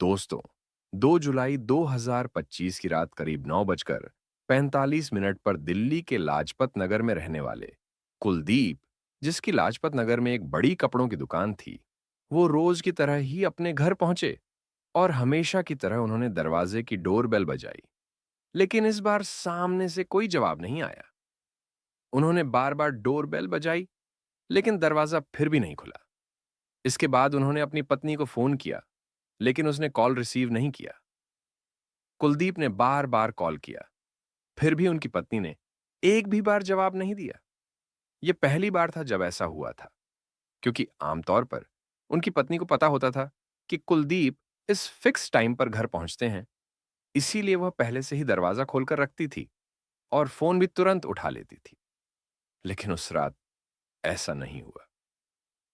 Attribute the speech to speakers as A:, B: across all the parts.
A: दोस्तों, 2 जुलाई 2025 की रात करीब 9:45 पर दिल्ली के लाजपत नगर में रहने वाले कुलदीप, जिसकी लाजपत नगर में एक बड़ी कपड़ों की दुकान थी, वो रोज की तरह ही अपने घर पहुंचे और हमेशा की तरह उन्होंने दरवाजे की डोरबेल बजाई। लेकिन इस बार सामने से कोई जवाब नहीं आया। उन्होंने बार-बार डोरबेल बजाई, लेकिन दरवाजा फिर भी नहीं खुला। इसके बाद उन्होंने अपनी पत्नी को फोन किया, लेकिन उसने कॉल रिसीव नहीं किया। कुलदीप ने बार बार कॉल किया, फिर भी उनकी पत्नी ने एक भी बार जवाब नहीं दिया। यह पहली बार था जब ऐसा हुआ था, क्योंकि आमतौर पर उनकी पत्नी को पता होता था कि कुलदीप इस फिक्स टाइम पर घर पहुंचते हैं, इसीलिए वह पहले से ही दरवाजा खोलकर रखती थी और फोन भी तुरंत उठा लेती थी। लेकिन उस रात ऐसा नहीं हुआ।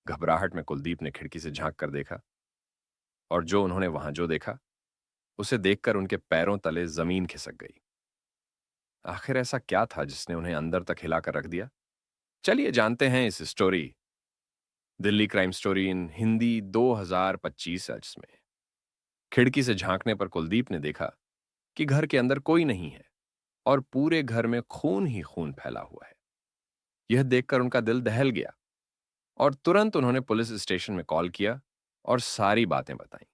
A: घबराहट में कुलदीप ने खिड़की से झांक कर देखा, और जो उन्होंने वहां जो देखा, उसे देखकर उनके पैरों तले जमीन खिसक गई। आखिर ऐसा क्या था जिसने उन्हें अंदर तक हिलाकर रख दिया? चलिए जानते हैं इस story, Delhi crime story in Hindi 2025 अर्ज में। खिड़की से झांकने पर कुलदीप ने देखा कि घर के अंदर कोई नहीं है और पूरे घर में खून ही खून फैला हुआ है। यह देखकर उनका दिल दहल गया और तुरंत उन्होंने पुलिस स्टेशन में कॉल किया और सारी बातें बताई।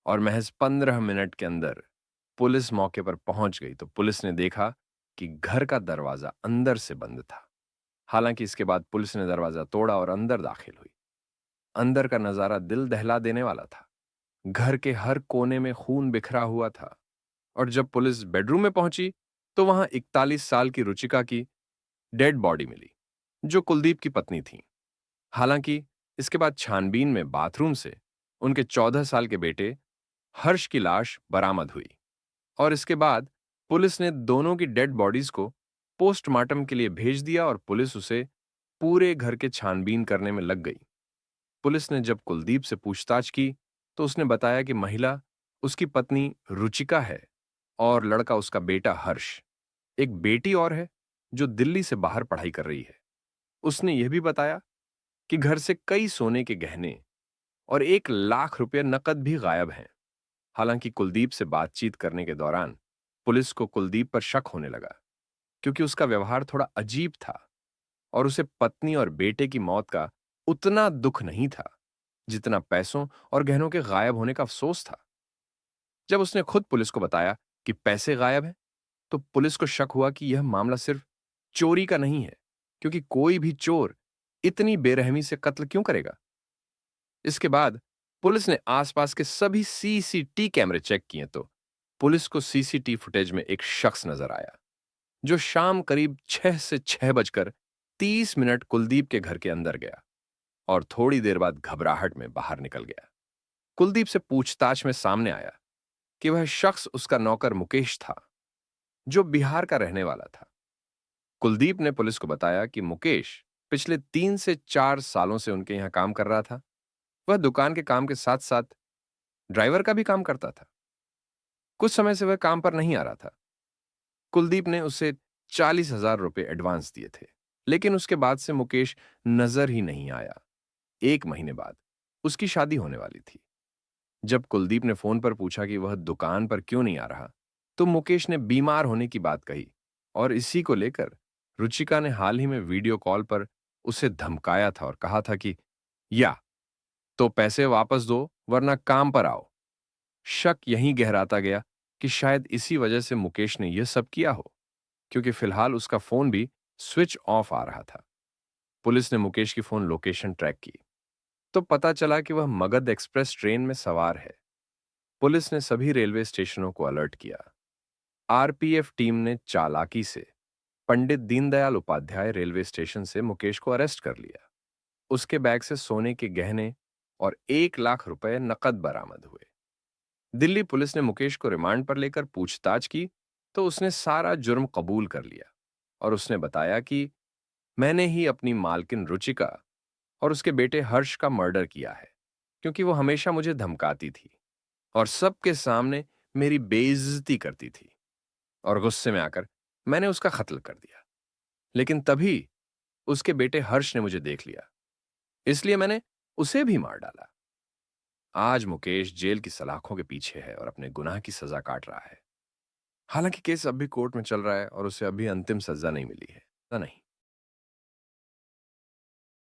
A: और महज 15 मिनट के अंदर पुलिस मौके पर पहुंच गई तो पुलिस ने देखा कि घर का दरवाजा अंदर से बंद था। हालांकि इसके बाद पुलिस ने दरवाजा तोड़ा और अंदर दाखिल हुई। अंदर का नजारा दिल दहला देने वाला था। घर के हर कोने में खून बिखरा हुआ था, और जब पुलिस बेडरूम में पहुंची तो वहां 41 साल की रुचिका की डेड बॉडी मिली, जो कुलदीप की पत्नी थी। हालांकि इसके बाद छानबीन में बाथरूम से उनके 14 साल के बेटे हर्ष की लाश बरामद हुई, और इसके बाद पुलिस ने दोनों की डेड बॉडीज को पोस्टमार्टम के लिए भेज दिया और पुलिस उसे पूरे घर के छानबीन करने में लग गई। पुलिस ने जब कुलदीप से पूछताछ की तो उसने बताया कि महिला उसकी पत्नी रुचिका है और लड़का उसका बेटा हर्ष। एक बेटी और है जो दिल्ली से बाहर पढ़ाई कर रही है। उसने यह भी बताया कि घर से कई सोने के गहने और 1 लाख रुपए नकद भी गायब हैं। हालांकि कुलदीप से बातचीत करने के दौरान पुलिस को कुलदीप पर शक होने लगा, क्योंकि उसका व्यवहार थोड़ा अजीब था और उसे पत्नी और बेटे की मौत का उतना दुख नहीं था जितना पैसों और गहनों के गायब होने का अफसोस था। जब उसने खुद पुलिस को बताया कि पैसे गायब हैं, तो पुलिस को शक हुआ कि यह मामला सिर्फ चोरी का नहीं है, क्योंकि कोई भी चोर इतनी बेरहमी से कत्ल क्यों करेगा। इसके बाद पुलिस ने आसपास के सभी सीसीटी कैमरे चेक किए तो पुलिस को सीसीटी फुटेज में एक शख्स नजर आया, जो शाम करीब 6 से 6 बजकर 30 मिनट कुलदीप के घर के अंदर गया और थोड़ी देर बाद घबराहट में बाहर निकल गया। कुलदीप से पूछताछ में सामने आया कि वह शख्स उसका नौकर मुकेश था, जो बिहार का रहने वाला था। कुलदीप ने पुलिस को बताया कि मुकेश पिछले 3 से 4 सालों से उनके यहां काम कर रहा था। वह दुकान के काम के साथ साथ ड्राइवर का भी काम करता था। कुछ समय से वह काम पर नहीं आ रहा था। कुलदीप ने उसे 40,000 रुपए एडवांस दिए थे, लेकिन उसके बाद से मुकेश नजर ही नहीं आया। 1 महीने बाद उसकी शादी होने वाली थी। जब कुलदीप ने फोन पर पूछा कि वह दुकान पर क्यों नहीं आ रहा, तो मुकेश ने बीमार होने की बात कही, और इसी को लेकर रुचिका ने हाल ही में वीडियो कॉल पर उसे धमकाया था और कहा था कि या तो पैसे वापस दो वरना काम पर आओ। शक यहीं गहराता गया कि शायद इसी वजह से मुकेश ने यह सब किया हो, क्योंकि फिलहाल उसका फोन भी स्विच ऑफ आ रहा था। पुलिस ने मुकेश की फोन लोकेशन ट्रैक की तो पता चला कि वह मगध एक्सप्रेस ट्रेन में सवार है। पुलिस ने सभी रेलवे स्टेशनों को अलर्ट किया। आरपीएफ टीम ने चालाकी से पंडित दीनदयाल उपाध्याय रेलवे स्टेशन से मुकेश को अरेस्ट कर लिया। उसके बैग से सोने के गहने और 1 लाख रुपए नकद बरामद हुए। दिल्ली पुलिस ने मुकेश को रिमांड पर लेकर पूछताछ की तो उसने सारा जुर्म कबूल कर लिया और उसने बताया कि मैंने ही अपनी मालकिन रुचिका और उसके बेटे हर्ष का मर्डर किया है, क्योंकि वो हमेशा मुझे धमकाती थी और सबके सामने मेरी बेइज्जती करती थी, और गुस्से में आकर मैंने उसका कत्ल कर दिया। लेकिन तभी उसके बेटे हर्ष ने मुझे देख लिया, इसलिए मैंने उसे भी मार डाला। आज मुकेश जेल की सलाखों के पीछे है और अपने गुनाह की सजा काट रहा है। हालांकि केस अब भी कोर्ट में चल रहा है और उसे अभी अंतिम सजा नहीं मिली है। ऐसा नहीं।